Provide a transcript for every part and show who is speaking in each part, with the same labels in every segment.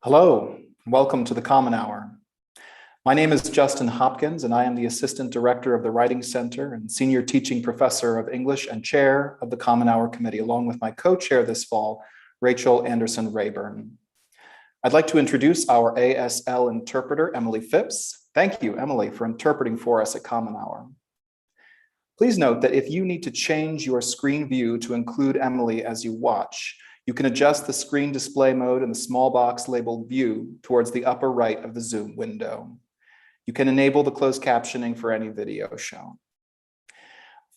Speaker 1: Hello, welcome to the Common Hour. My name is Justin Hopkins, and I am the Assistant Director of the Writing Center and Senior Teaching Professor of English and Chair of the Common Hour Committee, along with my co-chair this fall, Rachel Anderson Rayburn. I'd like to introduce our ASL interpreter, Emily Phipps. Thank you, Emily, for interpreting for us at Common Hour. Please note that if you need to change your screen view to include Emily as you watch, you can adjust the screen display mode in the small box labeled View towards the upper right of the Zoom window. You can enable the closed captioning for any video shown.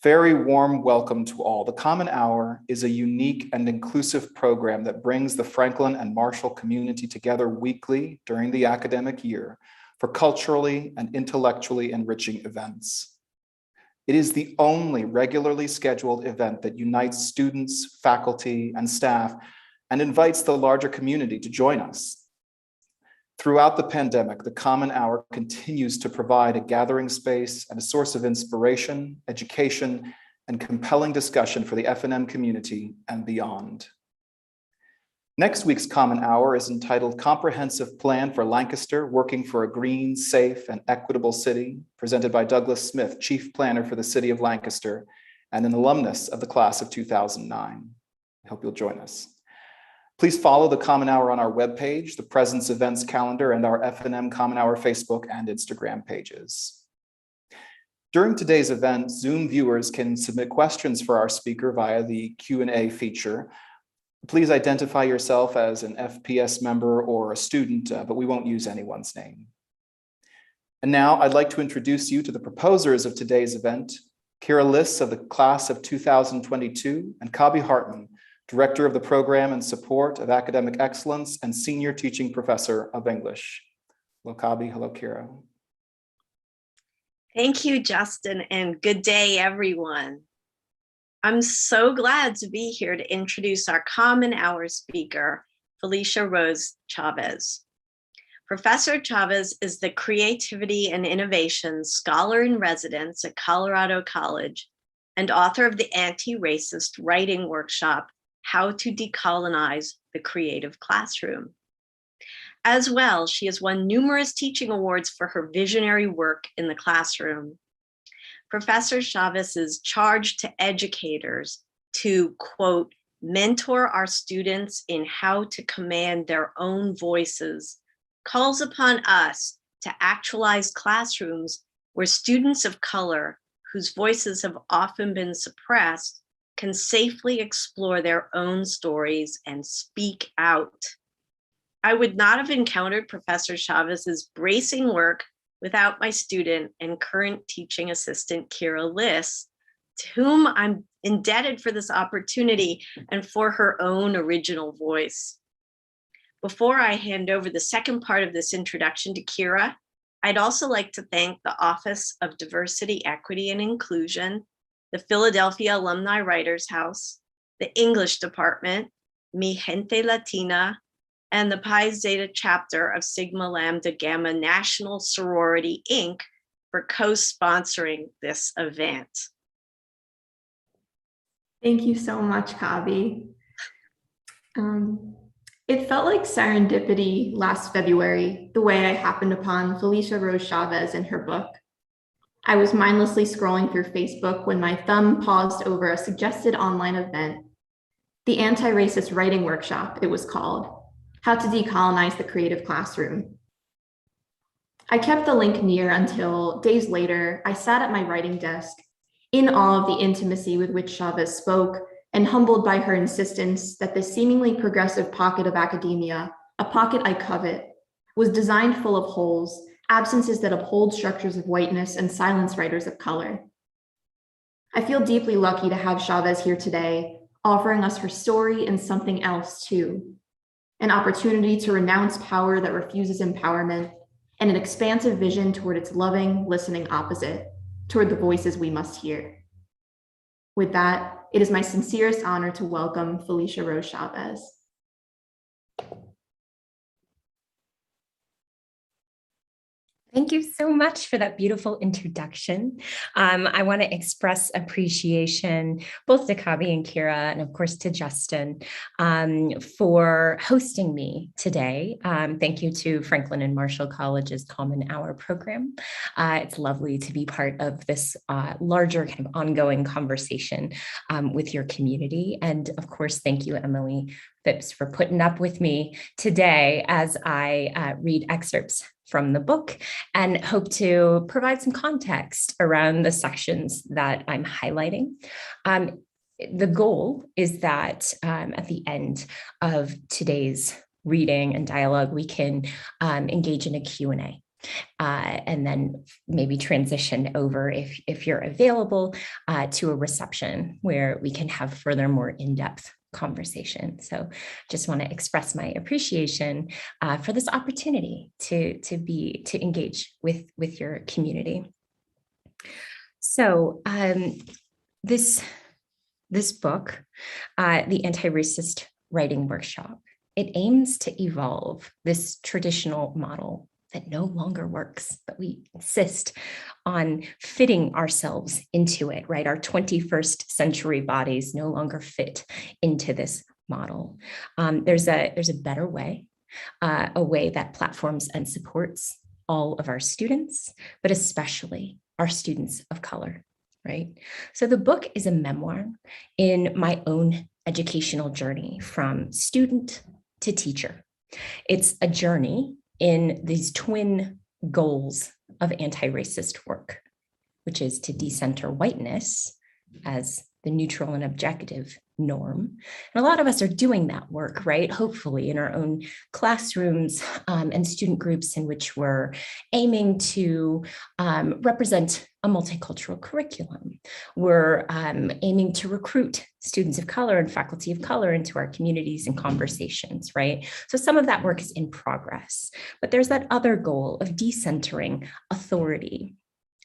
Speaker 1: Very warm welcome to all. The Common Hour is a unique and inclusive program that brings the Franklin and Marshall community together weekly during the academic year for culturally and intellectually enriching events. It is the only regularly scheduled event that unites students, faculty, and staff and invites the larger community to join us. Throughout the pandemic, the Common Hour continues to provide a gathering space and a source of inspiration, education, and compelling discussion for the F&M community and beyond. Next week's Common Hour is entitled Comprehensive Plan for Lancaster, Working for a Green, Safe, and Equitable City, presented by Douglas Smith, Chief Planner for the City of Lancaster, and an alumnus of the class of 2009. I hope you'll join us. Please follow the Common Hour on our webpage, the Presence Events calendar, and our F&M Common Hour Facebook and Instagram pages. During today's event, Zoom viewers can submit questions for our speaker via the Q&A feature. Please identify yourself as an FPS member or a student, but we won't use anyone's name. And now I'd like to introduce you to the proposers of today's event, Kira Liss of the class of 2022, and Kabi Hartman, Director of the Program and Support of Academic Excellence and Senior Teaching Professor of English. Hello, Kabi. Hello, Kira.
Speaker 2: Thank you, Justin, and good day, everyone. I'm so glad to be here to introduce our Common Hour speaker, Felicia Rose Chavez. Professor Chavez is the Creativity and Innovation Scholar in Residence at Colorado College and author of the anti-racist writing workshop, How to Decolonize the Creative Classroom. As well, she has won numerous teaching awards for her visionary work in the classroom. Professor Chavez is charged to educators to, quote, mentor our students in how to command their own voices, calls upon us to actualize classrooms where students of color, whose voices have often been suppressed, can safely explore their own stories and speak out. I would not have encountered Professor Chavez's bracing work without my student and current teaching assistant, Kira Liss, to whom I'm indebted for this opportunity and for her own original voice. Before I hand over the second part of this introduction to Kira, I'd also like to thank the Office of Diversity, Equity, and Inclusion, the Philadelphia Alumni Writers House, the English Department, Mi Gente Latina, and the Pi Zeta chapter of Sigma Lambda Gamma National Sorority, Inc. for co-sponsoring this event.
Speaker 3: Thank you so much, Kabi. It felt like serendipity last February, the way I happened upon Felicia Rose Chavez in her book. I was mindlessly scrolling through Facebook when my thumb paused over a suggested online event, the Anti-Racist Writing Workshop, it was called, How to Decolonize the Creative Classroom. I kept the link near until days later, I sat at my writing desk, in awe of the intimacy with which Chavez spoke and humbled by her insistence that the seemingly progressive pocket of academia, a pocket I covet, was designed full of holes, absences that uphold structures of whiteness and silence writers of color. I feel deeply lucky to have Chavez here today, offering us her story and something else too. An opportunity to renounce power that refuses empowerment, and an expansive vision toward its loving, listening opposite, toward the voices we must hear. With that, it is my sincerest honor to welcome Felicia Rose Chavez.
Speaker 4: Thank you so much for that beautiful introduction. I want to express appreciation both to Kabi and Kira, and of course to Justin, for hosting me today. Thank you to Franklin and Marshall College's Common Hour program. It's lovely to be part of this larger kind of ongoing conversation with your community. And of course, thank you, Emily Phipps, for putting up with me today as I read excerpts from the book and hope to provide some context around the sections that I'm highlighting. The goal is that at the end of today's reading and dialogue, we can engage in a Q&A. And then maybe transition over, if you're available, to a reception where we can have further, more in-depth conversation. So just want to express my appreciation for this opportunity to engage with your community. So this book, the Anti-Racist Writing Workshop, it aims to evolve this traditional model that no longer works, but we insist on fitting ourselves into it, right? Our 21st century bodies no longer fit into this model. There's a better way, a way that platforms and supports all of our students, but especially our students of color, right? So the book is a memoir in my own educational journey from student to teacher. It's a journey in these twin goals of anti-racist work, which is to decenter whiteness as the neutral and objective norm. And a lot of us are doing that work, right? Hopefully in our own classrooms and student groups in which we're aiming to represent a multicultural curriculum. We're aiming to recruit students of color and faculty of color into our communities and conversations, right? So some of that work is in progress, but there's that other goal of decentering authority,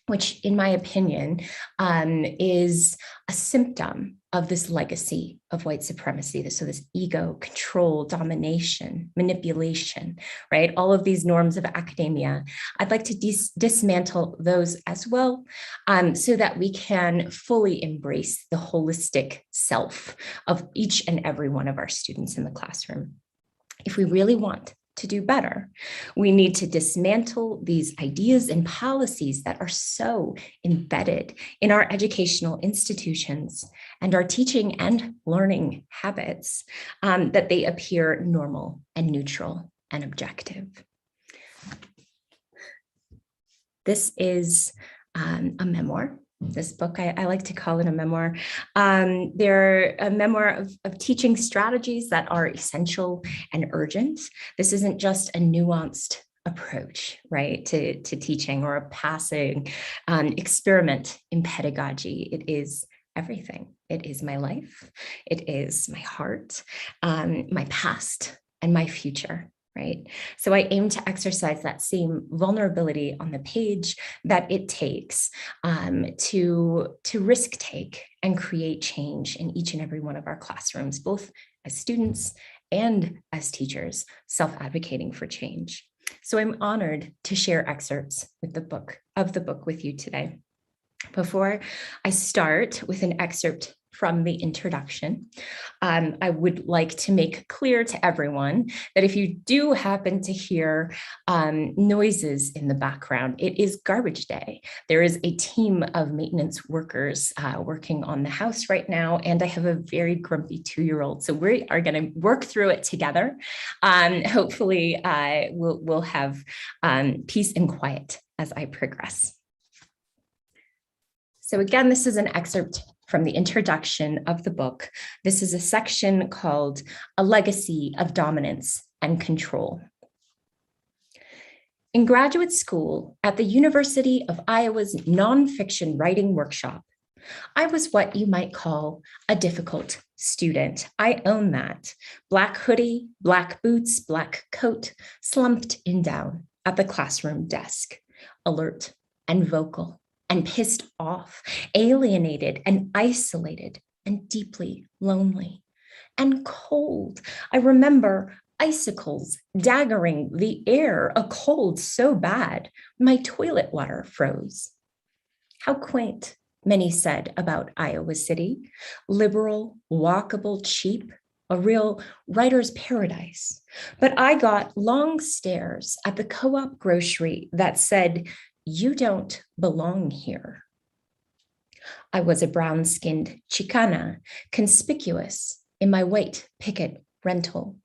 Speaker 4: which in my opinion is a symptom of this legacy of white supremacy. So this ego, control, domination, manipulation, right? All of these norms of academia. I'd like to dismantle those as well, so that we can fully embrace the holistic self of each and every one of our students in the classroom. If we really want to do better, we need to dismantle these ideas and policies that are so embedded in our educational institutions and our teaching and learning habits that they appear normal and neutral and objective. This is a memoir. This book, I like to call it a memoir. They're a memoir of teaching strategies that are essential and urgent. This isn't just a nuanced approach, right, to teaching or a passing experiment in pedagogy. It is everything. It is my life. It is my heart, my past, and my future. Right. So I aim to exercise that same vulnerability on the page that it takes to risk take and create change in each and every one of our classrooms, both as students and as teachers, self-advocating for change. So I'm honored to share excerpts with the book with you today. Before I start with an excerpt from the introduction, I would like to make clear to everyone that if you do happen to hear noises in the background, it is garbage day. There is a team of maintenance workers working on the house right now, and I have a very grumpy 2-year-old. So we are going to work through it together. Hopefully, we'll have peace and quiet as I progress. So again, this is an excerpt from the introduction of the book. This is a section called A Legacy of Dominance and Control. In graduate school at the University of Iowa's nonfiction writing workshop, I was what you might call a difficult student. I own that. Black hoodie, black boots, black coat, slumped in down at the classroom desk, alert and vocal, and pissed off, alienated and isolated and deeply lonely and cold. I remember icicles daggering the air, a cold so bad my toilet water froze. How quaint, many said about Iowa City, liberal, walkable, cheap, a real writer's paradise. But I got long stares at the co-op grocery that said, "You don't belong here." I was a brown-skinned Chicana, conspicuous in my white picket rental.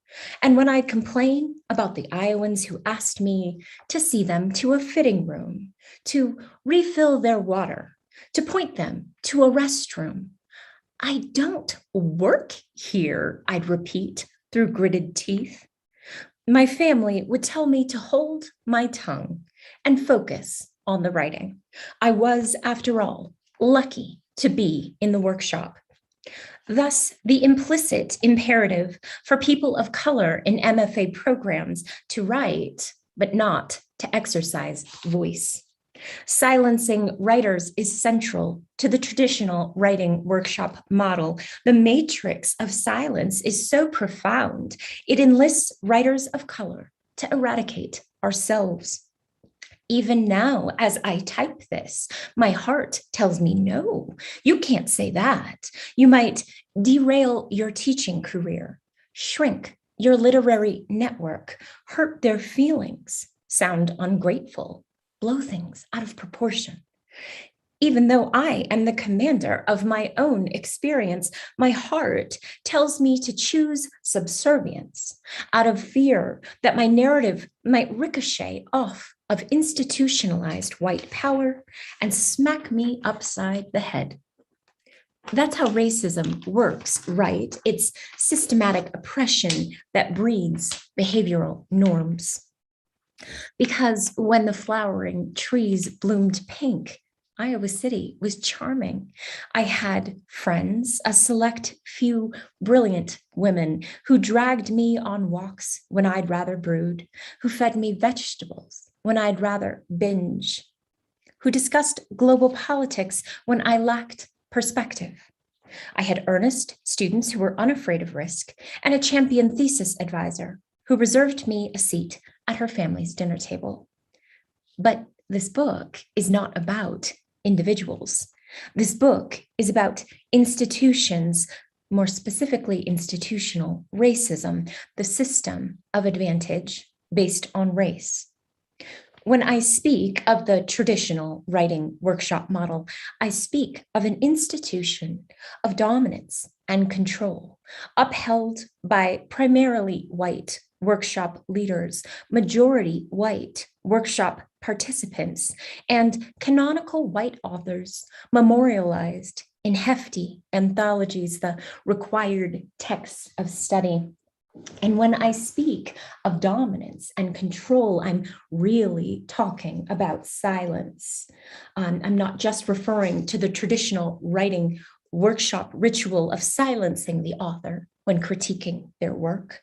Speaker 4: And when I'd complain about the Iowans who asked me to see them to a fitting room, to refill their water, to point them to a restroom, "I don't work here," I'd repeat through gritted teeth. My family would tell me to hold my tongue and focus on the writing. I was, after all, lucky to be in the workshop. Thus, the implicit imperative for people of color in MFA programs to write, but not to exercise voice. Silencing writers is central to the traditional writing workshop model. The matrix of silence is so profound, it enlists writers of color to eradicate ourselves. Even now, as I type this, my heart tells me, no, you can't say that. You might derail your teaching career, shrink your literary network, hurt their feelings, sound ungrateful, blow things out of proportion. Even though I am the commander of my own experience, my heart tells me to choose subservience out of fear that my narrative might ricochet off of institutionalized white power and smack me upside the head. That's how racism works, right? It's systematic oppression that breeds behavioral norms. Because when the flowering trees bloomed pink, Iowa City was charming. I had friends, a select few brilliant women who dragged me on walks when I'd rather brood, who fed me vegetables when I'd rather binge, who discussed global politics when I lacked perspective. I had earnest students who were unafraid of risk and a champion thesis advisor who reserved me a seat at her family's dinner table. But this book is not about individuals. This book is about institutions, more specifically institutional racism, the system of advantage based on race. When I speak of the traditional writing workshop model, I speak of an institution of dominance and control, upheld by primarily white workshop leaders, majority white workshop participants, and canonical white authors memorialized in hefty anthologies, the required texts of study. And when I speak of dominance and control, I'm really talking about silence. I'm not just referring to the traditional writing workshop ritual of silencing the author when critiquing their work.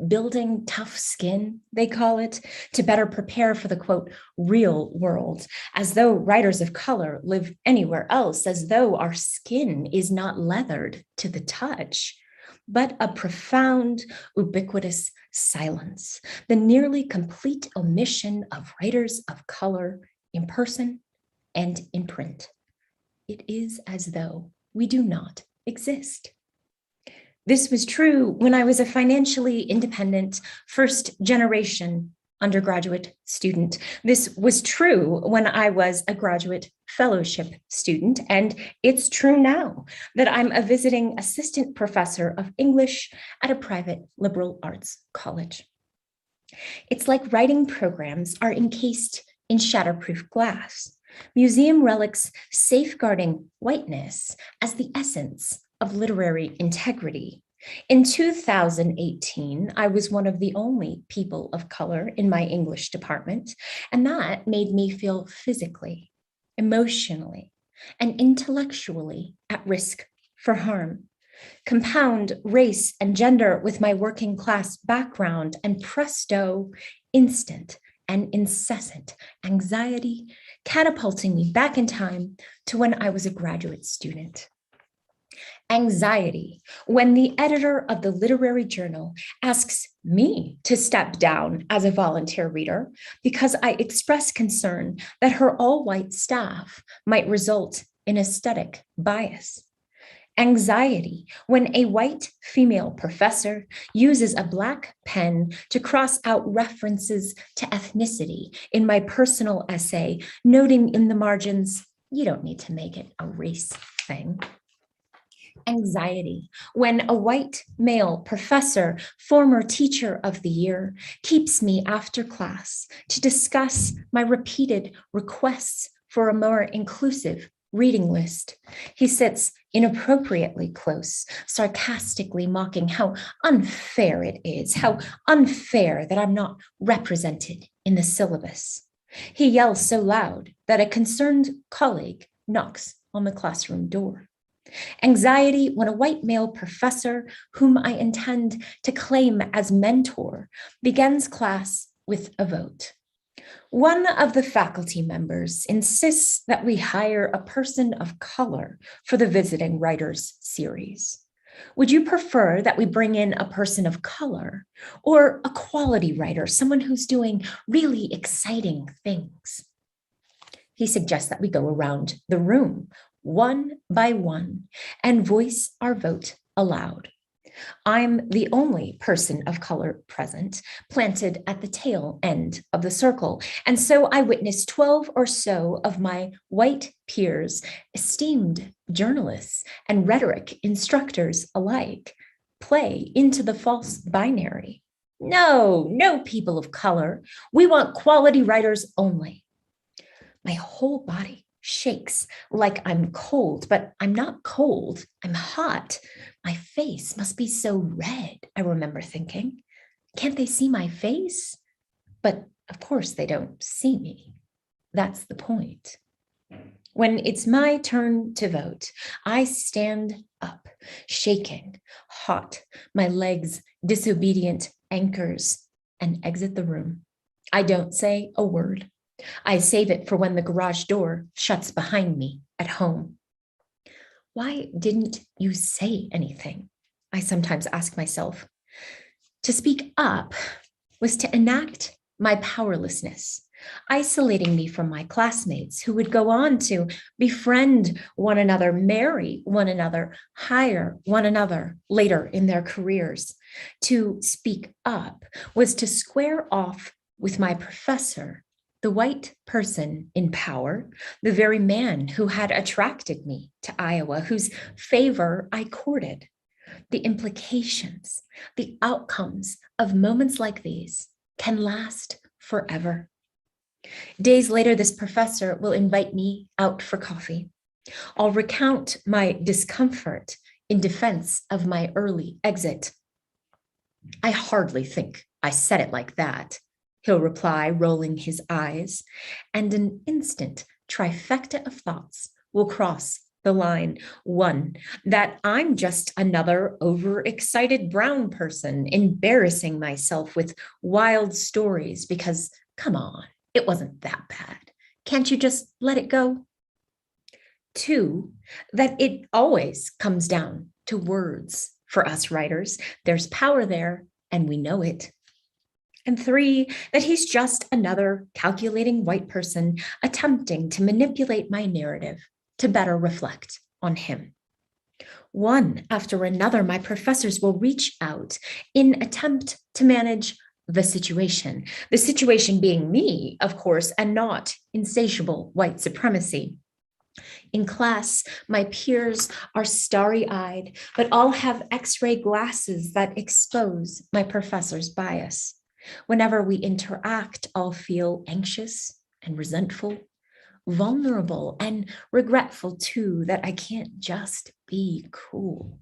Speaker 4: Building tough skin, they call it, to better prepare for the, quote, real world, as though writers of color live anywhere else, as though our skin is not leathered to the touch, but a profound, ubiquitous silence, the nearly complete omission of writers of color in person and in print. It is as though we do not exist. This was true when I was a financially independent first-generation undergraduate student. This was true when I was a graduate fellowship student, and it's true now that I'm a visiting assistant professor of English at a private liberal arts college. It's like writing programs are encased in shatterproof glass, museum relics safeguarding whiteness as the essence of literary integrity. In 2018, I was one of the only people of color in my English department, and that made me feel physically, emotionally, and intellectually at risk for harm. Compound race and gender with my working class background, and presto, instant and incessant anxiety catapulting me back in time to when I was a graduate student. Anxiety when the editor of the literary journal asks me to step down as a volunteer reader because I express concern that her all-white staff might result in aesthetic bias. Anxiety when a white female professor uses a Black pen to cross out references to ethnicity in my personal essay, noting in the margins, you don't need to make it a race thing. Anxiety when a white male professor, former teacher of the year, keeps me after class to discuss my repeated requests for a more inclusive reading list. He sits inappropriately close, sarcastically mocking how unfair it is, how unfair that I'm not represented in the syllabus. He yells so loud that a concerned colleague knocks on the classroom door. Anxiety when a white male professor, whom I intend to claim as mentor, begins class with a vote. One of the faculty members insists that we hire a person of color for the Visiting Writers series. Would you prefer that we bring in a person of color or a quality writer, someone who's doing really exciting things? He suggests that we go around the room one by one and voice our vote aloud. I'm the only person of color present, planted at the tail end of the circle. And so I witnessed 12 or so of my white peers, esteemed journalists and rhetoric instructors alike, play into the false binary. No people of color. We want quality writers only. My whole body shakes like I'm cold, but I'm not cold, I'm hot. My face must be so red, I remember thinking. Can't they see my face? But of course they don't see me. That's the point. When it's my turn to vote, I stand up, shaking, hot, my legs disobedient anchors, and exit the room. I don't say a word. I save it for when the garage door shuts behind me at home. Why didn't you say anything? I sometimes ask myself. To speak up was to enact my powerlessness, isolating me from my classmates who would go on to befriend one another, marry one another, hire one another later in their careers. To speak up was to square off with my professor, the white person in power, the very man who had attracted me to Iowa, whose favor I courted. The implications, the outcomes of moments like these can last forever. Days later, this professor will invite me out for coffee. I'll recount my discomfort in defense of my early exit. I hardly think I said it like that, he'll reply, rolling his eyes, and an instant trifecta of thoughts will cross the line. One, that I'm just another overexcited brown person embarrassing myself with wild stories because, come on, it wasn't that bad. Can't you just let it go? Two, that it always comes down to words for us writers. There's power there, and we know it. And three, that he's just another calculating white person attempting to manipulate my narrative to better reflect on him. One after another, my professors will reach out in attempt to manage the situation being me, of course, and not insatiable white supremacy. In class, my peers are starry-eyed, but all have X-ray glasses that expose my professor's bias. Whenever we interact, I'll feel anxious and resentful, vulnerable and regretful too, that I can't just be cool.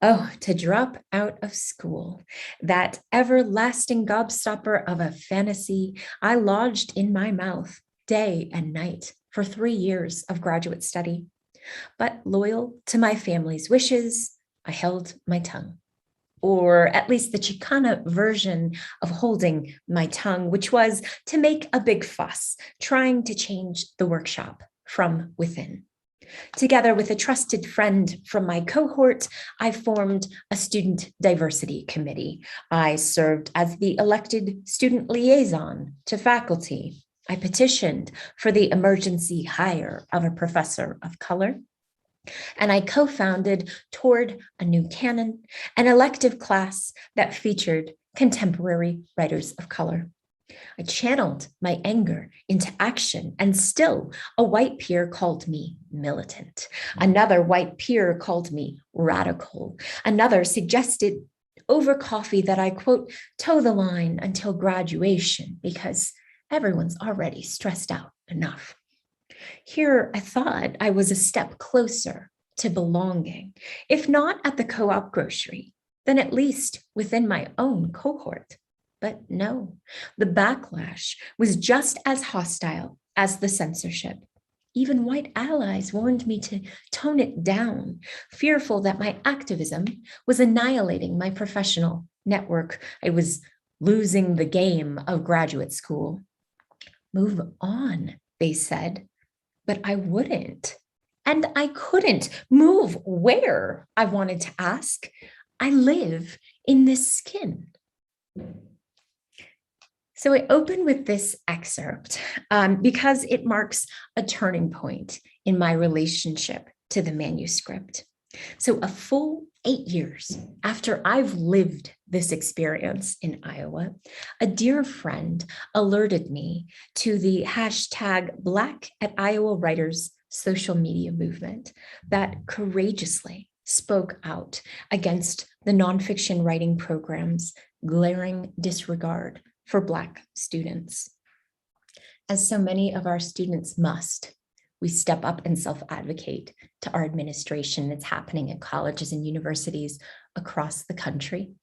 Speaker 4: Oh, to drop out of school, that everlasting gobstopper of a fantasy I lodged in my mouth day and night for 3 years of graduate study. But loyal to my family's wishes, I held my tongue. Or at least the Chicana version of holding my tongue, which was to make a big fuss, trying to change the workshop from within. Together with a trusted friend from my cohort, I formed a student diversity committee. I served as the elected student liaison to faculty. I petitioned for the emergency hire of a professor of color. And I co-founded Toward a New Canon, an elective class that featured contemporary writers of color. I channeled my anger into action, and still a white peer called me militant. Another white peer called me radical. Another suggested over coffee that I, quote, toe the line until graduation because everyone's already stressed out enough. Here, I thought I was a step closer to belonging, if not at the co-op grocery, then at least within my own cohort. But no, the backlash was just as hostile as the censorship. Even white allies warned me to tone it down, fearful that my activism was annihilating my professional network. I was losing the game of graduate school. Move on, they said, but I wouldn't. And I couldn't move where I wanted to ask. I live in this skin. So I open with this excerpt because it marks a turning point in my relationship to the manuscript. So a full 8 years after I've lived this experience in Iowa, a dear friend alerted me to the hashtag Black at Iowa Writers social media movement that courageously spoke out against the nonfiction writing program's glaring disregard for Black students. As so many of our students must, we step up and self-advocate to our administration. It's happening at colleges and universities across the country.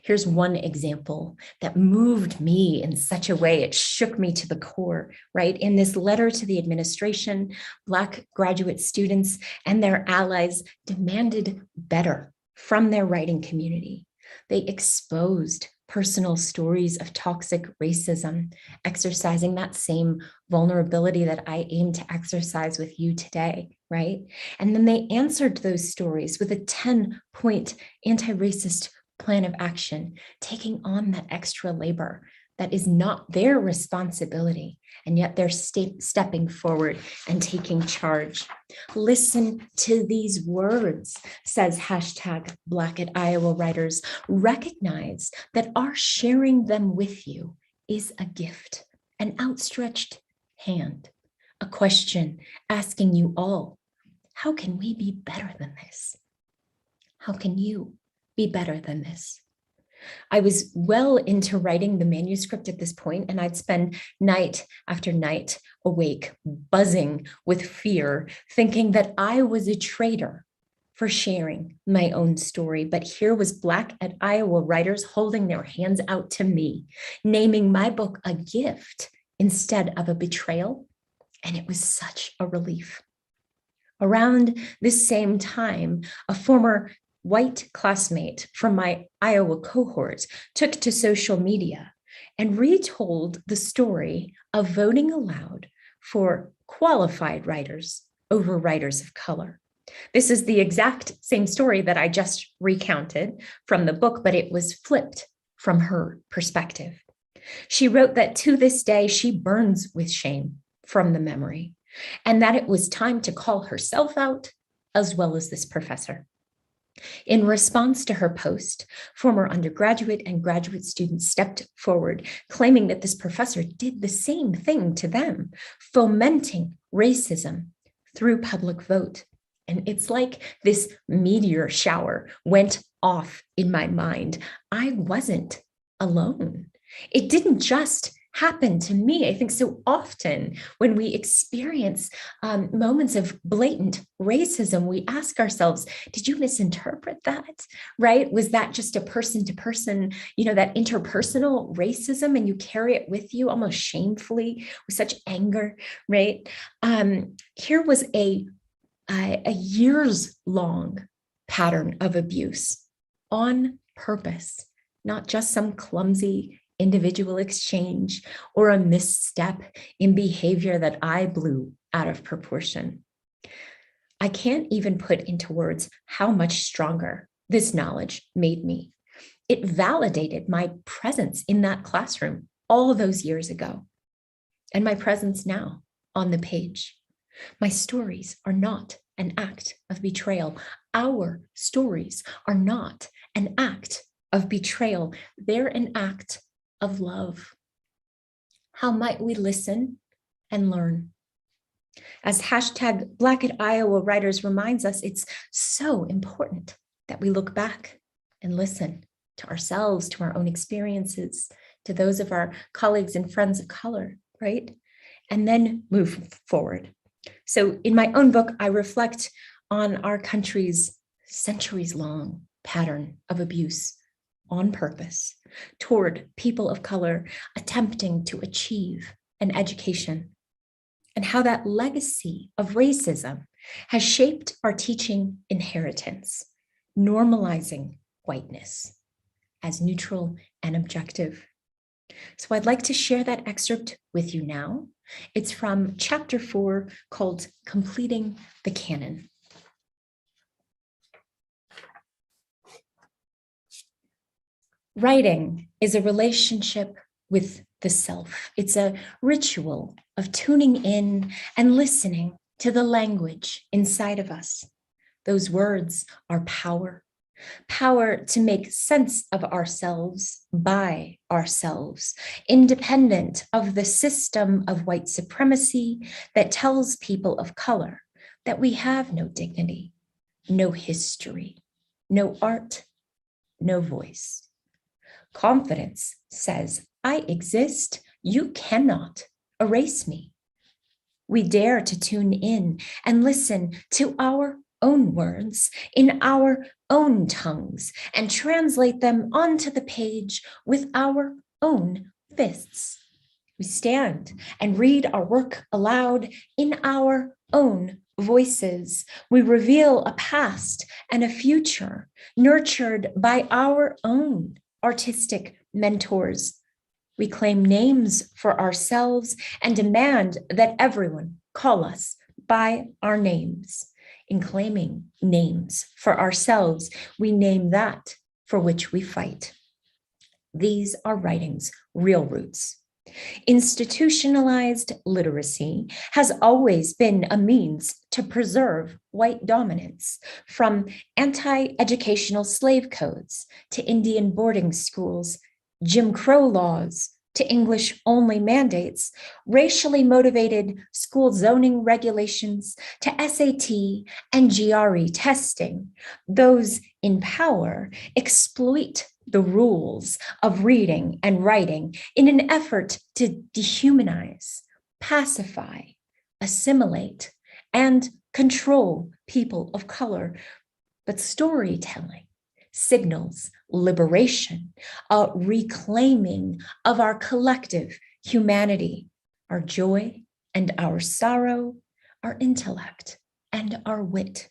Speaker 4: Here's one example that moved me in such a way, it shook me to the core, right? In this letter to the administration, Black graduate students and their allies demanded better from their writing community. They exposed personal stories of toxic racism, exercising that same vulnerability that I aim to exercise with you today, right? And then they answered those stories with a 10-point anti-racist plan of action, taking on that extra labor that is not their responsibility, and yet they're stepping forward and taking charge. Listen to these words, says hashtag Black at Iowa Writers. Recognize that our sharing them with you is a gift, an outstretched hand, a question asking you all, how can we be better than this? How can you be better than this? I was well into writing the manuscript at this point, and I'd spend night after night awake, buzzing with fear, thinking that I was a traitor for sharing my own story. But here was Black at Iowa Writers holding their hands out to me, naming my book a gift instead of a betrayal. And it was such a relief. Around this same time, a former white classmate from my Iowa cohort took to social media and retold the story of voting aloud for qualified writers over writers of color. This is the exact same story that I just recounted from the book, but it was flipped from her perspective. She wrote that to this day, she burns with shame from the memory, and that it was time to call herself out as well as this professor. In response to her post, former undergraduate and graduate students stepped forward, claiming that this professor did the same thing to them, fomenting racism through public vote. And it's like this meteor shower went off in my mind. I wasn't alone. It didn't just happen to me. I think so often when we experience moments of blatant racism, we ask ourselves, did you misinterpret that, right? Was that just a person to person, that interpersonal racism, and you carry it with you almost shamefully with such anger, right? Here was a years long pattern of abuse on purpose, not just some clumsy individual exchange or a misstep in behavior that I blew out of proportion. I can't even put into words how much stronger this knowledge made me. It validated my presence in that classroom all of those years ago, and my presence now on the page. My stories are not an act of betrayal. Our stories are not an act of betrayal. They're an act of love. How might we listen and learn? As hashtag Black at Iowa Writers reminds us, it's so important that we look back and listen to ourselves, to our own experiences, to those of our colleagues and friends of color, right? And then move forward. So in my own book, I reflect on our country's centuries-long pattern of abuse on purpose toward people of color attempting to achieve an education, and how that legacy of racism has shaped our teaching inheritance, normalizing whiteness as neutral and objective. So I'd like to share that excerpt with you now. It's from chapter 4 called Completing the Canon. Writing is a relationship with the self. It's a ritual of tuning in and listening to the language inside of us. Those words are power. Power to make sense of ourselves by ourselves, independent of the system of white supremacy that tells people of color that we have no dignity, no history, no art, no voice. Confidence says, I exist, you cannot erase me. We dare to tune in and listen to our own words in our own tongues and translate them onto the page with our own fists. We stand and read our work aloud in our own voices. We reveal a past and a future nurtured by our own artistic mentors. We claim names for ourselves and demand that everyone call us by our names. In claiming names for ourselves, we name that for which we fight. These are writing's real roots. Institutionalized literacy has always been a means to preserve white dominance, from anti-educational slave codes to Indian boarding schools, Jim Crow laws to English-only mandates, racially motivated school zoning regulations to SAT and GRE testing. Those in power exploit the rules of reading and writing in an effort to dehumanize, pacify, assimilate, and control people of color. But storytelling signals liberation, a reclaiming of our collective humanity, our joy and our sorrow, our intellect and our wit.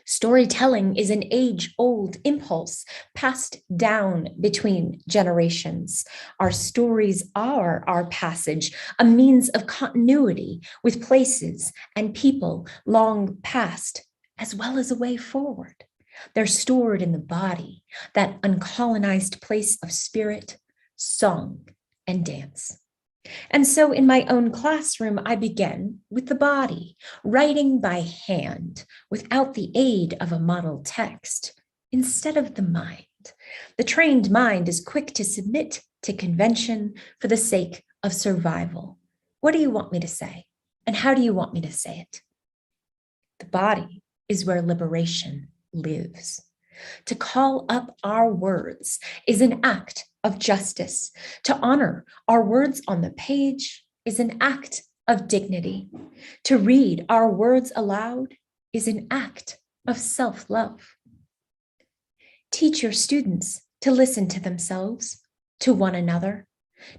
Speaker 4: Storytelling is an age-old impulse passed down between generations. Our stories are our passage, a means of continuity with places and people long past, as well as a way forward. They're stored in the body, that uncolonized place of spirit, song, and dance. And so in my own classroom, I began with the body, writing by hand without the aid of a model text, instead of the mind. The trained mind is quick to submit to convention for the sake of survival. What do you want me to say? And how do you want me to say it? The body is where liberation lives. To call up our words is an act of justice. To honor our words on the page is an act of dignity. To read our words aloud is an act of self-love. Teach your students to listen to themselves, to one another,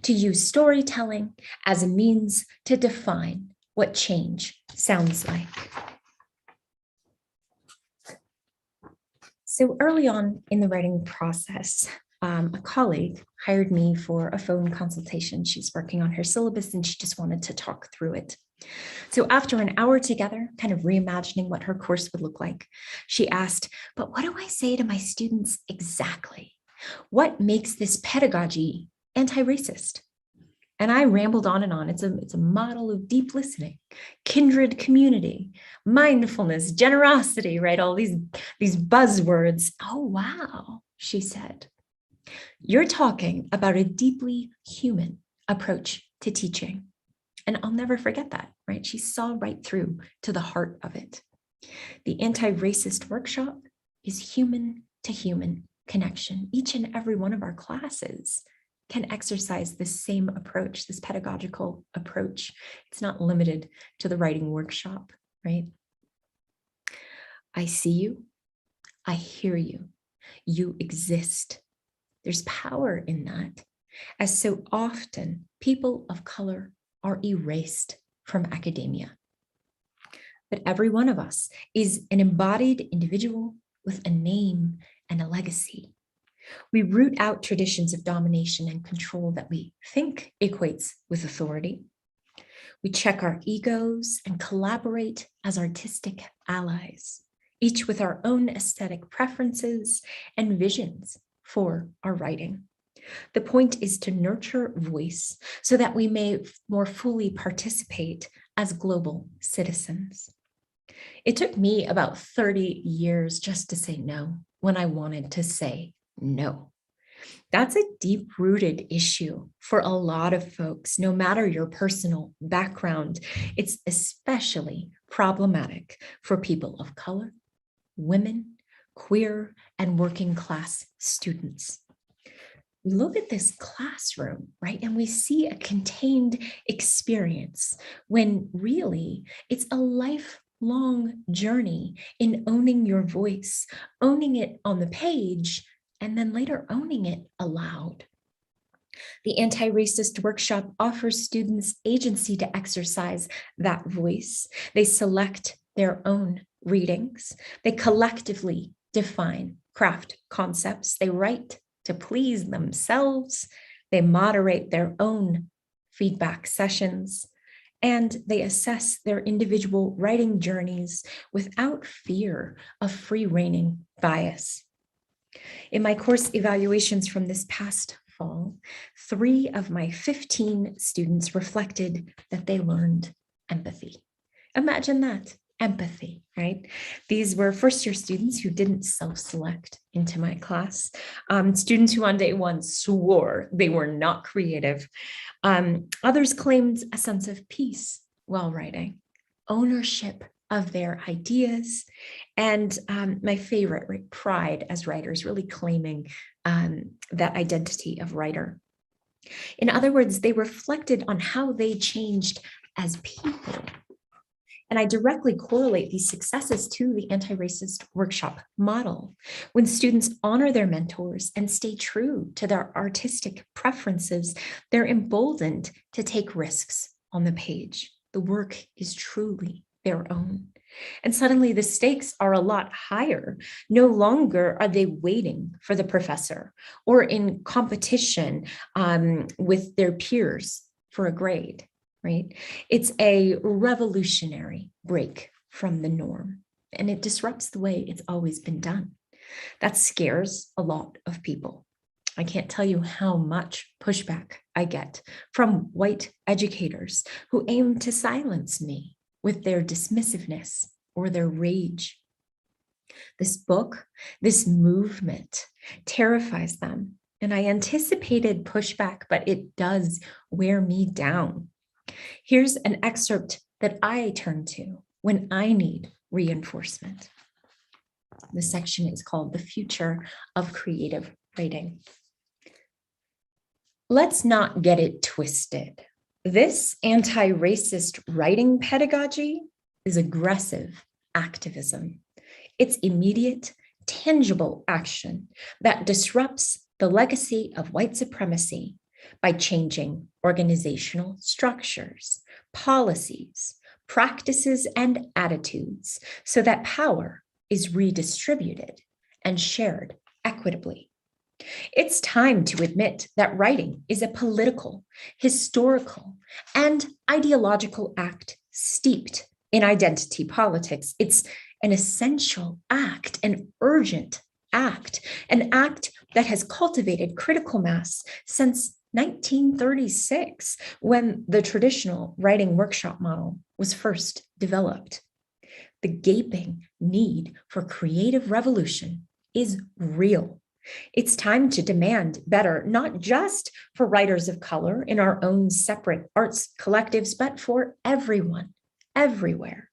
Speaker 4: to use storytelling as a means to define what change sounds like. So early on in the writing process, A colleague hired me for a phone consultation. She's working on her syllabus and she just wanted to talk through it. So after an hour together, kind of reimagining what her course would look like, she asked, but what do I say to my students exactly? What makes this pedagogy anti-racist? And I rambled on and on. It's a model of deep listening, kindred community, mindfulness, generosity, right? All these buzzwords. Oh, wow, she said. You're talking about a deeply human approach to teaching. And I'll never forget that, right? She saw right through to the heart of it. The anti-racist workshop is human to human connection. Each and every one of our classes can exercise this same approach, this pedagogical approach. It's not limited to the writing workshop, right? I see you, I hear you, you exist. There's power in that, as so often people of color are erased from academia. But every one of us is an embodied individual with a name and a legacy. We root out traditions of domination and control that we think equates with authority. We check our egos and collaborate as artistic allies, each with our own aesthetic preferences and visions for our writing. The point is to nurture voice so that we may more fully participate as global citizens. It took me about 30 years just to say no when I wanted to say no. That's a deep-rooted issue for a lot of folks, no matter your personal background. It's especially problematic for people of color, women, queer, and working class students. We look at this classroom, right, and we see a contained experience when really it's a lifelong journey in owning your voice, owning it on the page, and then later owning it aloud. The anti-racist workshop offers students agency to exercise that voice. They select their own readings. They collectively define craft concepts. They write to please themselves. They moderate their own feedback sessions, and they assess their individual writing journeys without fear of free-reigning bias. In my course evaluations from this past fall, 3 of my 15 students reflected that they learned empathy. Imagine that, empathy, right? These were first-year students who didn't self-select into my class, students who on day 1 swore they were not creative. Others claimed a sense of peace while writing, ownership of their ideas, and my favorite, right, pride as writers, really claiming that identity of writer. In other words, they reflected on how they changed as people. And I directly correlate these successes to the anti-racist workshop model. When students honor their mentors and stay true to their artistic preferences, they're emboldened to take risks on the page. The work is truly their own. And suddenly the stakes are a lot higher. No longer are they waiting for the professor or in competition with their peers for a grade, right? It's a revolutionary break from the norm, and it disrupts the way it's always been done. That scares a lot of people. I can't tell you how much pushback I get from white educators who aim to silence me with their dismissiveness or their rage. This book, this movement terrifies them, and I anticipated pushback, but it does wear me down. Here's an excerpt that I turn to when I need reinforcement. The section is called The Future of Creative Writing. Let's not get it twisted. This anti-racist writing pedagogy is aggressive activism. It's immediate, tangible action that disrupts the legacy of white supremacy by changing organizational structures, policies, practices, and attitudes so that power is redistributed and shared equitably. It's time to admit that writing is a political, historical, and ideological act steeped in identity politics. It's an essential act, an urgent act, an act that has cultivated critical mass since 1936, when the traditional writing workshop model was first developed. The gaping need for creative revolution is real. It's time to demand better, not just for writers of color in our own separate arts collectives, but for everyone, everywhere.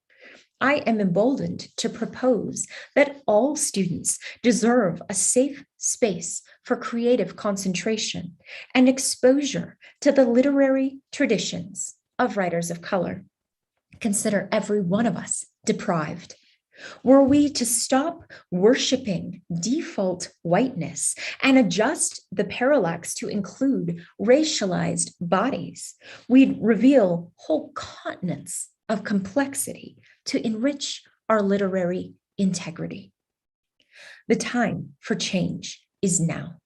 Speaker 4: I am emboldened to propose that all students deserve a safe space for creative concentration and exposure to the literary traditions of writers of color. Consider every one of us deprived. Were we to stop worshiping default whiteness and adjust the parallax to include racialized bodies, we'd reveal whole continents of complexity to enrich our literary integrity. The time for change is now.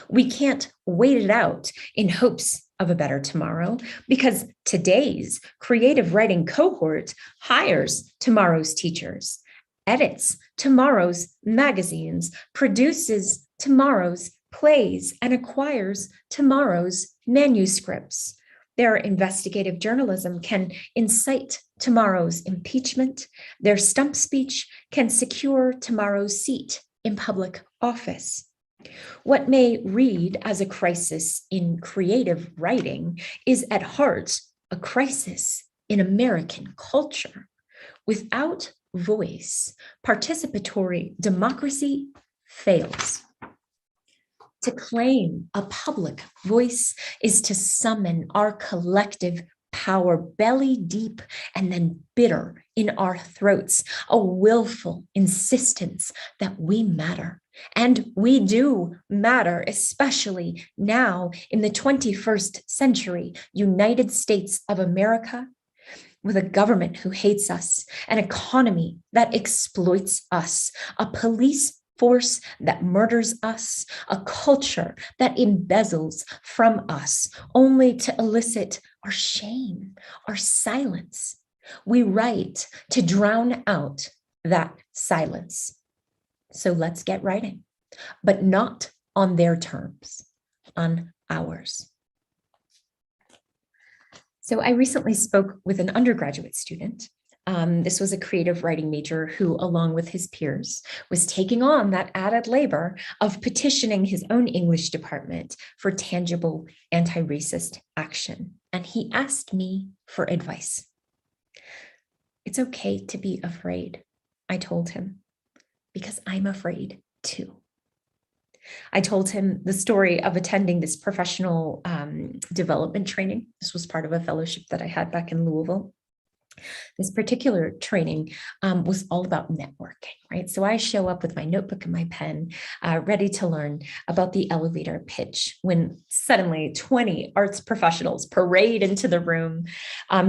Speaker 4: We can't wait it out in hopes of a better tomorrow, because today's creative writing cohort hires tomorrow's teachers, edits tomorrow's magazines, produces tomorrow's plays, and acquires tomorrow's manuscripts. Their investigative journalism can incite tomorrow's impeachment. Their stump speech can secure tomorrow's seat in public office. What may read as a crisis in creative writing is at heart a crisis in American culture. Without voice, participatory democracy fails. To claim a public voice is to summon our collective power belly deep and then bitter in our throats, a willful insistence that we matter. And we do matter, especially now in the 21st century, United States of America, with a government who hates us, an economy that exploits us, a police force that murders us, a culture that embezzles from us, only to elicit our shame, our silence. We write to drown out that silence. So let's get writing, but not on their terms, on ours. So I recently spoke with an undergraduate student. This was a creative writing major who, along with his peers, was taking on that added labor of petitioning his own English department for tangible anti-racist action. And he asked me for advice. It's okay to be afraid, I told him, because I'm afraid too. I told him the story of attending this professional development training. This was part of a fellowship that I had back in Louisville. This particular training was all about networking, right? So I show up with my notebook and my pen, ready to learn about the elevator pitch, when suddenly 20 arts professionals parade into the room,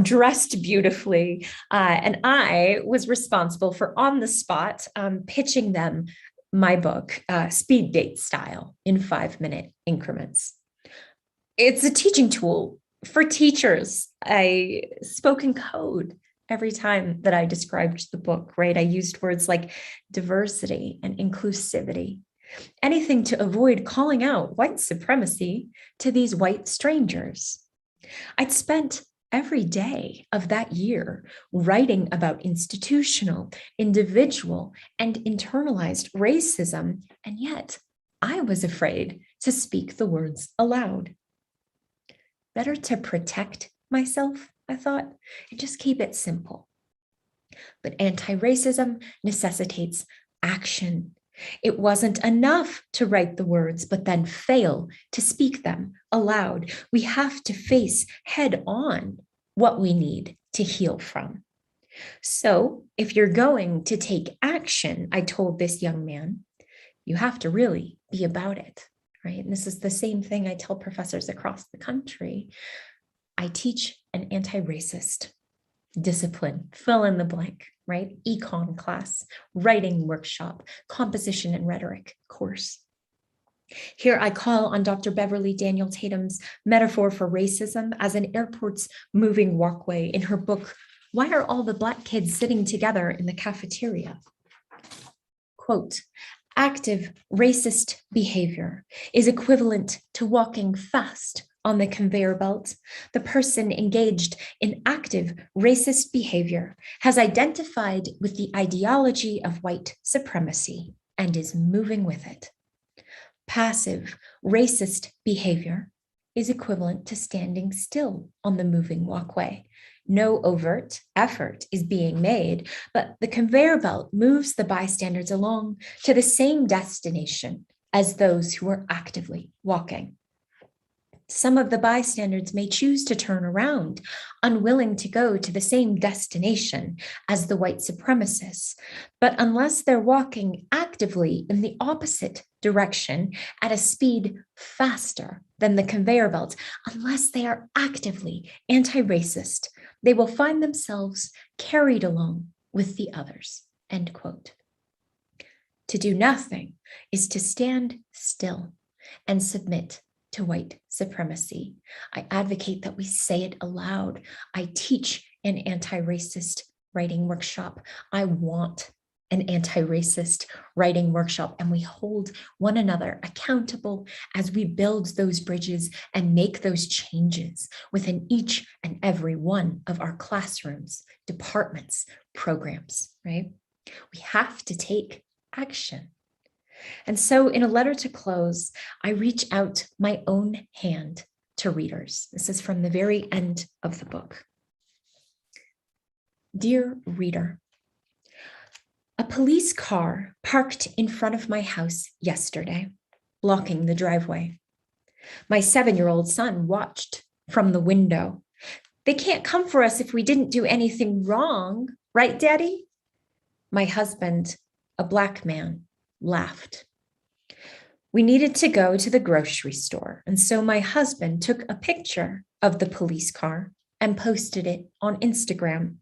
Speaker 4: dressed beautifully, and I was responsible for, on the spot, pitching them my book, speed date style, in 5-minute increments. It's a teaching tool for teachers. I spoke in code every time that I described the book, right? I used words like diversity and inclusivity, anything to avoid calling out white supremacy to these white strangers. I'd spent every day of that year writing about institutional, individual, and internalized racism, and yet I was afraid to speak the words aloud. Better to protect myself, I thought, and just keep it simple. But anti-racism necessitates action. It wasn't enough to write the words, but then fail to speak them aloud. We have to face head on what we need to heal from. So if you're going to take action, I told this young man, you have to really be about it, right? And this is the same thing I tell professors across the country. I teach an anti-racist discipline, fill in the blank, right? Econ class, writing workshop, composition and rhetoric course. Here I call on Dr. Beverly Daniel Tatum's metaphor for racism as an airport's moving walkway in her book, Why Are All the Black Kids Sitting Together in the Cafeteria? Quote, active racist behavior is equivalent to walking fast on the conveyor belt. The person engaged in active racist behavior has identified with the ideology of white supremacy and is moving with it. Passive racist behavior is equivalent to standing still on the moving walkway. No overt effort is being made, but the conveyor belt moves the bystanders along to the same destination as those who are actively walking. Some of the bystanders may choose to turn around, unwilling to go to the same destination as the white supremacists. But unless they're walking actively in the opposite direction at a speed faster than the conveyor belt, unless they are actively anti-racist, they will find themselves carried along with the others, end quote. To do nothing is to stand still and submit to white supremacy. I advocate that we say it aloud. I teach an anti-racist writing workshop. I want an anti-racist writing workshop, and we hold one another accountable as we build those bridges and make those changes within each and every one of our classrooms, departments, programs, right? We have to take action. And so in a letter to close, I reach out my own hand to readers. This is from the very end of the book. Dear reader, a police car parked in front of my house yesterday, blocking the driveway. My 7-year-old son watched from the window. They can't come for us if we didn't do anything wrong, right, Daddy? My husband, a Black man, laughed. We needed to go to the grocery store, and so my husband took a picture of the police car and posted it on Instagram,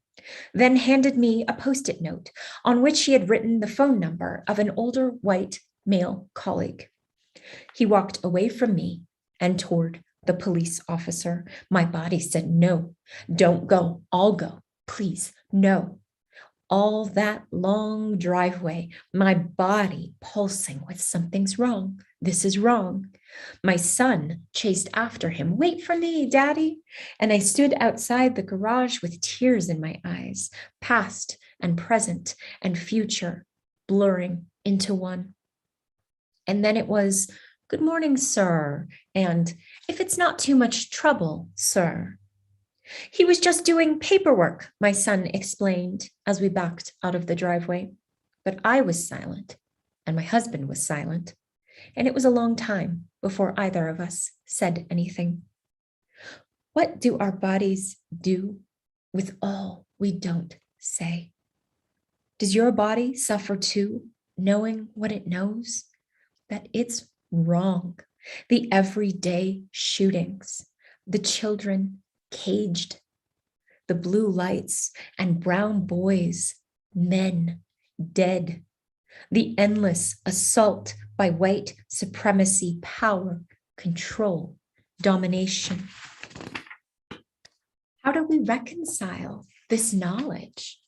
Speaker 4: then handed me a Post-it note on which he had written the phone number of an older white male colleague. He walked away from me and toward the police officer. My body said, no, don't go, I'll go, please, no. All that long driveway, my body pulsing with something's wrong. This is wrong. My son chased after him. Wait for me, Daddy. And I stood outside the garage with tears in my eyes, past and present and future blurring into one. And then it was, good morning, sir. And if it's not too much trouble, sir. He was just doing paperwork, my son explained as we backed out of the driveway. But I was silent, and my husband was silent, and it was a long time before either of us said anything. What do our bodies do with all we don't say? Does your body suffer too, knowing what it knows? That it's wrong. The everyday shootings, the children caged, the blue lights and brown boys, men dead, the endless assault by white supremacy, power, control, domination. How do we reconcile this knowledge?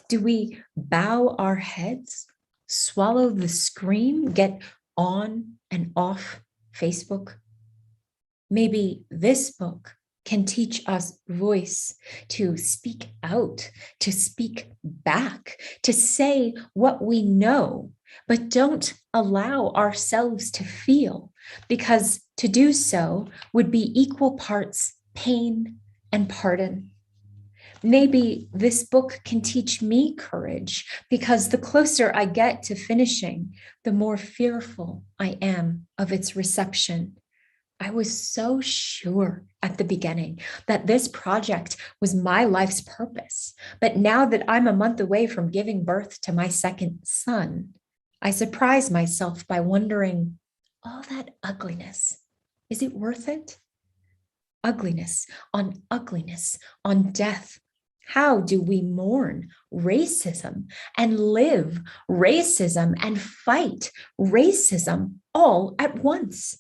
Speaker 4: Do we bow our heads, swallow the scream, get on and off Facebook? Maybe this book can teach us voice to speak out, to speak back, to say what we know, but don't allow ourselves to feel, because to do so would be equal parts pain and pardon. Maybe this book can teach me courage, because the closer I get to finishing, the more fearful I am of its reception. I was so sure at the beginning that this project was my life's purpose. But now that I'm a month away from giving birth to my second son, I surprise myself by wondering, all that ugliness, is it worth it? Ugliness on death How do we mourn racism and live racism and fight racism all at once?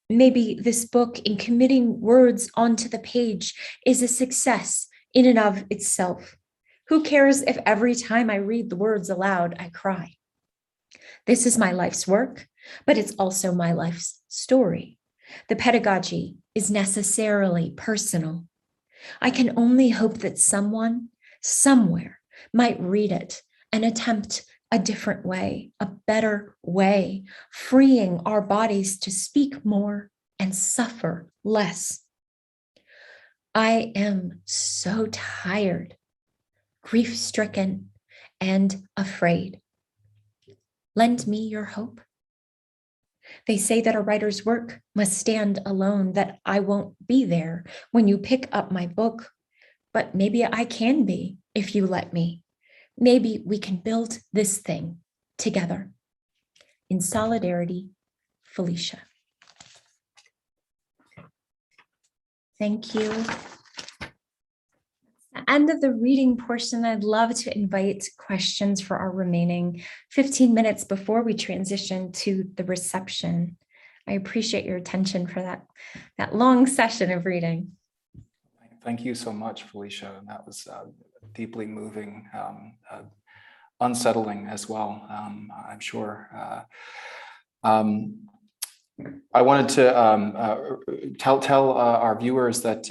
Speaker 4: Maybe this book, in committing words onto the page, is a success in and of itself. Who cares if every time I read the words aloud, I cry? This is my life's work, but it's also my life's story. The pedagogy is necessarily personal. I can only hope that someone, somewhere, might read it and attempt a different way, a better way, freeing our bodies to speak more and suffer less. I am so tired, grief-stricken, and afraid. Lend me your hope. They say that a writer's work must stand alone, that I won't be there when you pick up my book, but maybe I can be if you let me. Maybe we can build this thing together. In solidarity, Felicia. Thank you. At the end of the reading portion, I'd love to invite questions for our remaining 15 minutes before we transition to the reception. I appreciate your attention for that long session of reading.
Speaker 1: Thank you so much, Felicia. That was deeply moving, unsettling as well, I'm sure. I wanted to tell our viewers that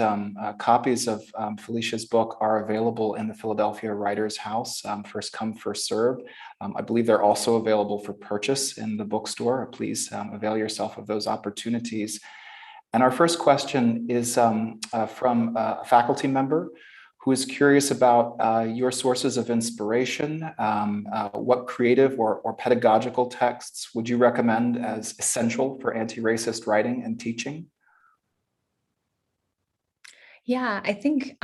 Speaker 1: copies of Felicia's book are available in the Philadelphia Writers House, first come, first serve. I believe they're also available for purchase in the bookstore. Please avail yourself of those opportunities. And our first question is from a faculty member who is curious about your sources of inspiration. What creative or pedagogical texts would you recommend as essential for anti-racist writing and teaching?
Speaker 4: Yeah, I think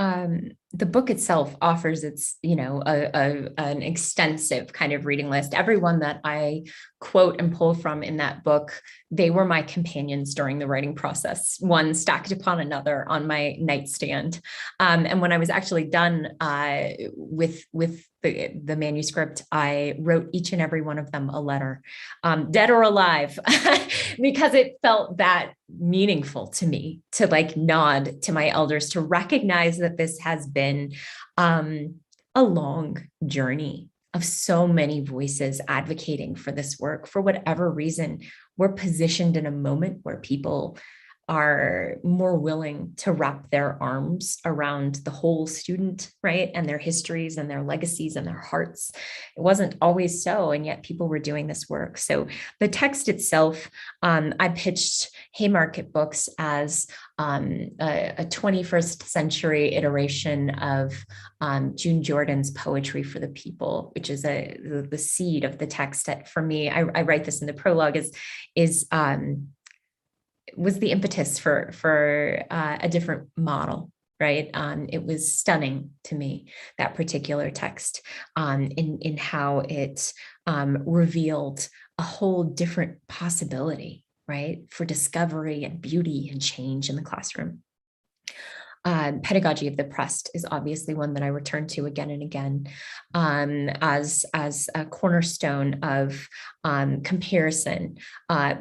Speaker 4: the book itself offers an extensive kind of reading list. Everyone that I quote and pull from in that book, they were my companions during the writing process, one stacked upon another on my nightstand. And when I was actually done with the manuscript, I wrote each and every one of them a letter, dead or alive, because it felt that meaningful to me to nod to my elders, to recognize that this has been a long journey of so many voices advocating for this work. For whatever reason, we're positioned in a moment where people are more willing to wrap their arms around the whole student, right? And their histories and their legacies and their hearts. It wasn't always so, and yet people were doing this work. So the text itself, I pitched Haymarket Books as a 21st century iteration of June Jordan's Poetry for the People, which is the seed of the text that, for me, I write this in the prologue, was the impetus for a different model, right? It was stunning to me, that particular text, in how it revealed a whole different possibility, right, for discovery and beauty and change in the classroom. Pedagogy of the Oppressed is obviously one that I return to again and again as a cornerstone of comparison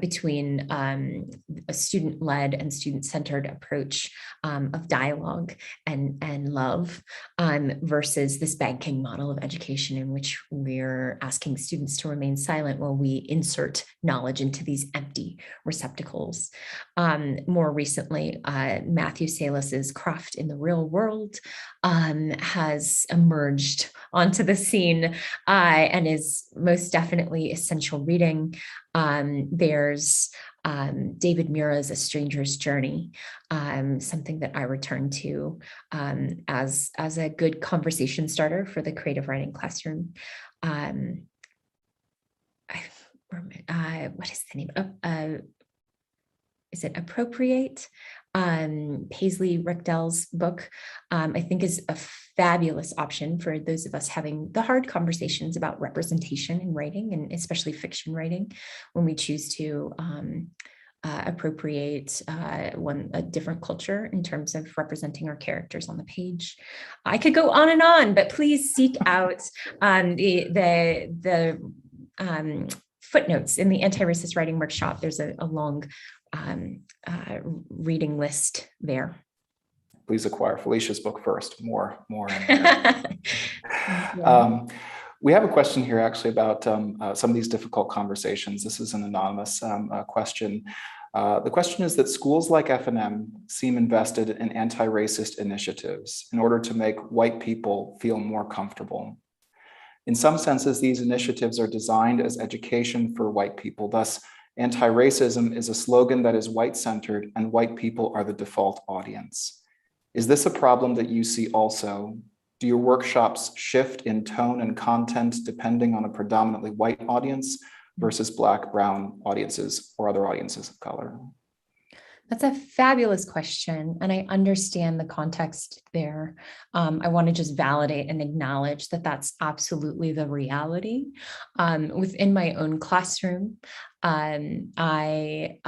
Speaker 4: between a student-led and student-centered approach of dialogue and love versus this banking model of education in which we're asking students to remain silent while we insert knowledge into these empty receptacles. More recently, Matthew Salis's Craft in the Real World has emerged onto the scene and is most definitely essential reading. There's David Mura's A Stranger's Journey, something that I return to as a good conversation starter for the creative writing classroom. What is the name? Is it Appropriate? Paisley Rechdel's book, I think, is a fabulous option for those of us having the hard conversations about representation in writing, and especially fiction writing, when we choose to appropriate a different culture in terms of representing our characters on the page. I could go on and on, but please seek out the footnotes in the anti-racist writing workshop. There's a long reading list there.
Speaker 1: Please acquire Felicia's book first. More in there. We have a question here actually about some of these difficult conversations. This is an anonymous question. The question is that schools like F&M seem invested in anti-racist initiatives in order to make white people feel more comfortable. In some senses, these initiatives are designed as education for white people. Thus, anti-racism is a slogan that is white-centered and white people are the default audience. Is this a problem that you see also? Do your workshops shift in tone and content depending on a predominantly white audience versus Black, brown audiences or other audiences of color?
Speaker 4: That's a fabulous question, and I understand the context there. I want to just validate and acknowledge that that's absolutely the reality. Within my own classroom, I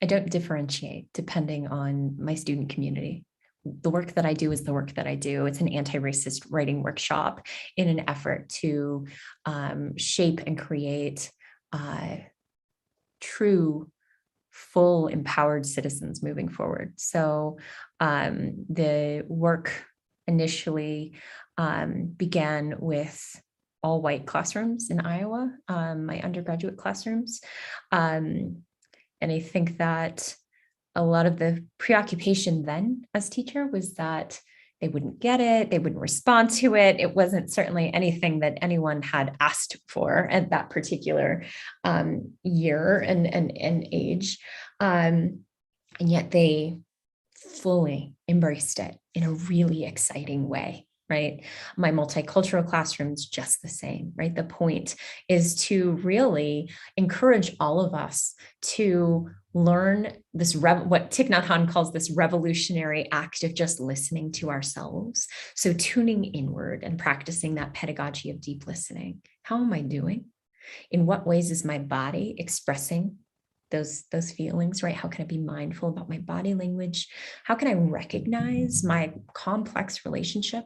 Speaker 4: don't differentiate depending on my student community. The work that I do is the work that I do. It's an anti-racist writing workshop in an effort to shape and create true, full, empowered citizens moving forward. So the work initially began with all white classrooms in Iowa, my undergraduate classrooms. And I think that a lot of the preoccupation then as teacher was that they wouldn't get it, they wouldn't respond to it. It wasn't certainly anything that anyone had asked for at that particular year and age. And yet they fully embraced it in a really exciting way. Right? My multicultural classroom is just the same, right? The point is to really encourage all of us to learn this, what Thich Nhat Hanh calls this revolutionary act of just listening to ourselves. So tuning inward and practicing that pedagogy of deep listening. How am I doing? In what ways is my body expressing those feelings, right? How can I be mindful about my body language? How can I recognize my complex relationship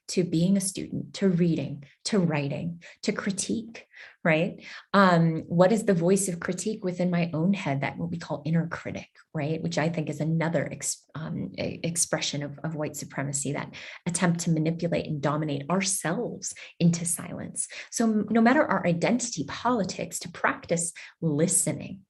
Speaker 4: to being a student, to reading, to writing, to critique, right? What is the voice of critique within my own head, that what we call inner critic, right? Which I think is another expression of white supremacy, that attempt to manipulate and dominate ourselves into silence. So no matter our identity politics, to practice listening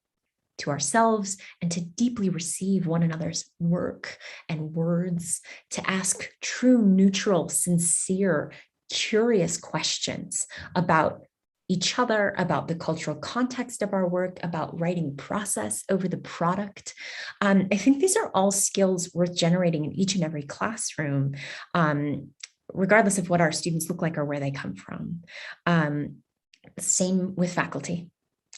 Speaker 4: to ourselves and to deeply receive one another's work and words, to ask true, neutral, sincere, curious questions about each other, about the cultural context of our work, about writing process over the product. I think these are all skills worth generating in each and every classroom, regardless of what our students look like or where they come from. Same with faculty.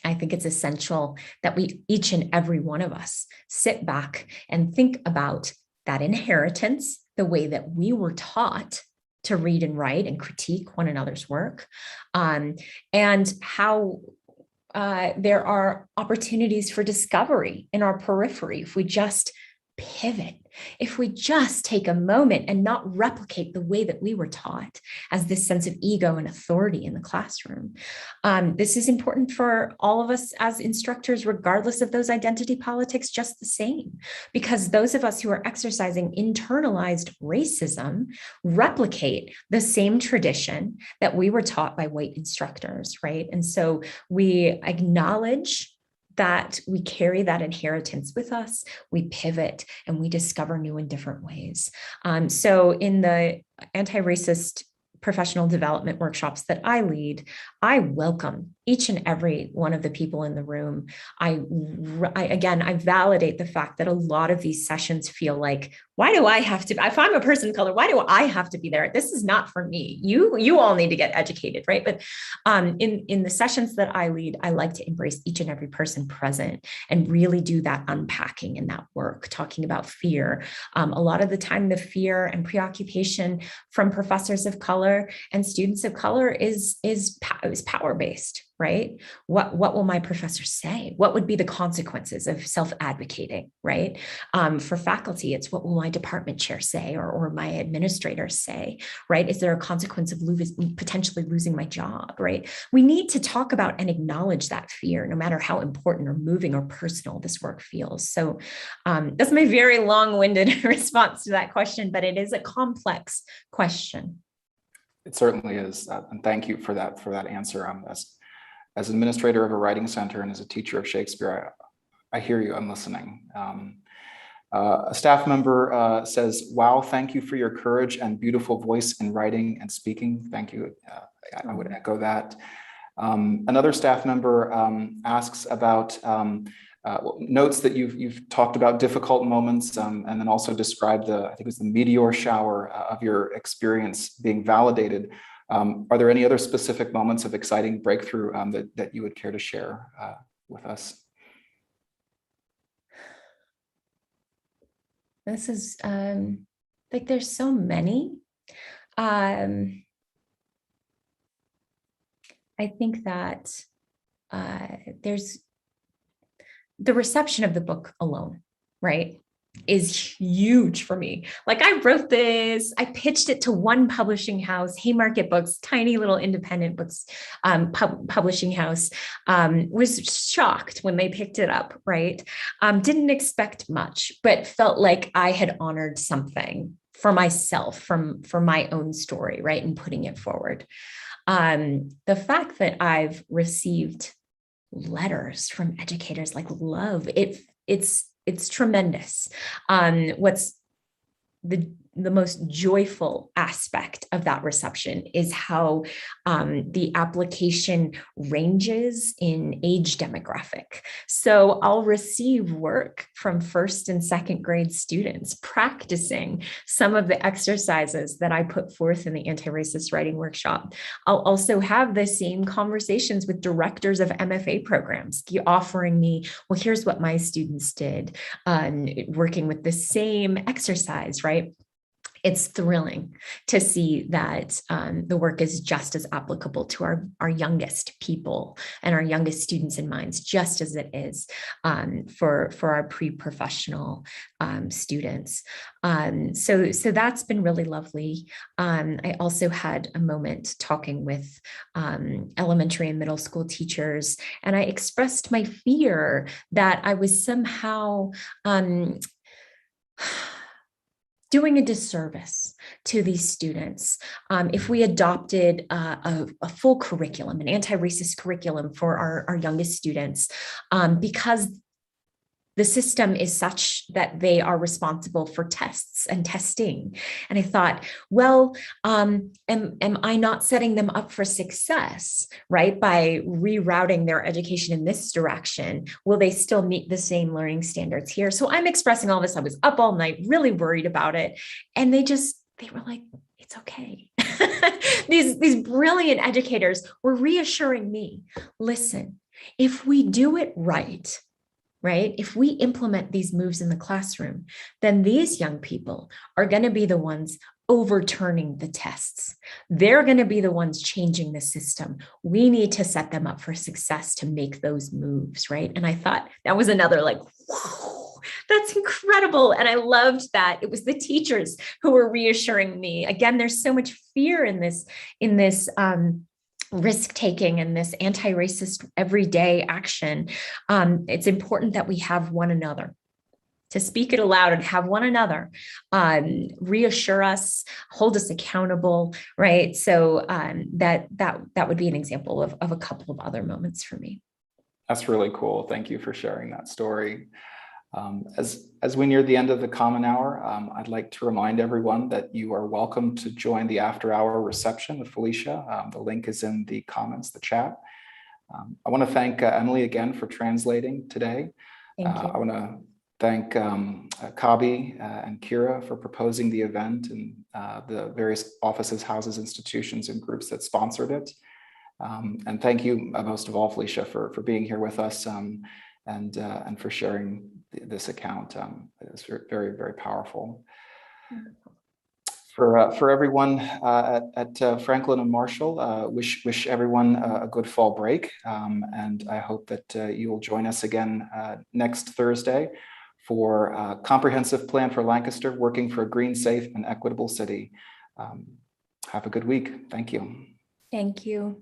Speaker 4: I think it's essential that we, each and every one of us, sit back and think about that inheritance, the way that we were taught to read and write and critique one another's work, and how there are opportunities for discovery in our periphery if we just pivot, if we just take a moment and not replicate the way that we were taught as this sense of ego and authority in the classroom. This is important for all of us as instructors, regardless of those identity politics, just the same, because those of us who are exercising internalized racism replicate the same tradition that we were taught by white instructors, right? And so we acknowledge that we carry that inheritance with us, we pivot, and we discover new and different ways. So in the anti-racist professional development workshops that I lead, I welcome each and every one of the people in the room. I validate the fact that a lot of these sessions feel like, why do I have to, if I'm a person of color, why do I have to be there? This is not for me. You all need to get educated, right? But in the sessions that I lead, I like to embrace each and every person present and really do that unpacking and that work, talking about fear. A lot of the time, the fear and preoccupation from professors of color and students of color is power-based. right? What will my professor say? What would be the consequences of self-advocating, right? For faculty, it's what will my department chair say or my administrator say, right? Is there a consequence of potentially losing my job, right? We need to talk about and acknowledge that fear, no matter how important or moving or personal this work feels. So that's my very long-winded response to that question, but it is a complex question.
Speaker 1: It certainly is, and thank you for that answer. As administrator of a writing center and as a teacher of Shakespeare, I hear you. I'm listening. A staff member says, "Wow, thank you for your courage and beautiful voice in writing and speaking." Thank you. I would echo that. Another staff member asks about notes that you've talked about difficult moments and then also described I think it was the meteor shower of your experience being validated. Are there any other specific moments of exciting breakthrough that you would care to share with us?
Speaker 4: This is like there's so many. I think that there's the reception of the book alone, right, is huge for me. Like I wrote this, I pitched it to one publishing house, Haymarket Books, tiny little independent books publishing house, was shocked when they picked it up, right? Didn't expect much, but felt like I had honored something for myself for my own story, right? And putting it forward. The fact that I've received letters from educators like love it's tremendous. What's the most joyful aspect of that reception is how the application ranges in age demographic. So I'll receive work from first and second grade students practicing some of the exercises that I put forth in the anti-racist writing workshop. I'll also have the same conversations with directors of MFA programs offering me, well, here's what my students did, working with the same exercise, right? It's thrilling to see that the work is just as applicable to our youngest people and our youngest students in minds, just as it is for our pre-professional students. So that's been really lovely. I also had a moment talking with elementary and middle school teachers, and I expressed my fear that I was somehow doing a disservice to these students if we adopted a full curriculum, an anti-racist curriculum for our youngest students, because the system is such that they are responsible for tests and testing. And I thought, well, am I not setting them up for success, right? By rerouting their education in this direction, will they still meet the same learning standards here? So I'm expressing all this. I was up all night, really worried about it. And they were like, it's okay. These brilliant educators were reassuring me, listen, if we do it right, if we implement these moves in the classroom, then these young people are going to be the ones overturning the tests. They're going to be the ones changing the system. We need to set them up for success to make those moves, right? And I thought that was another like, whoa, that's incredible. And I loved that it was the teachers who were reassuring me. Again, there's so much fear in this risk-taking and this anti-racist everyday action. It's important that we have one another to speak it aloud and have one another reassure us, hold us accountable, right? So that would be an example of a couple of other moments for me.
Speaker 1: That's really cool. Thank you for sharing that story. As we near the end of the Common Hour, I'd like to remind everyone that you are welcome to join the after-hour reception with Felicia. The link is in the comments, the chat. I want to thank Emily again for translating today.
Speaker 4: Thank you.
Speaker 1: I want to thank Kabi and Kira for proposing the event and the various offices, houses, institutions, and groups that sponsored it. And thank you, most of all, Felicia, for being here with us and for sharing this account. It's very, very powerful. For everyone at Franklin and Marshall, wish everyone a good fall break. And I hope that you will join us again next Thursday for a comprehensive plan for Lancaster, working for a green, safe, and equitable city. Have a good week. Thank you.
Speaker 4: Thank you.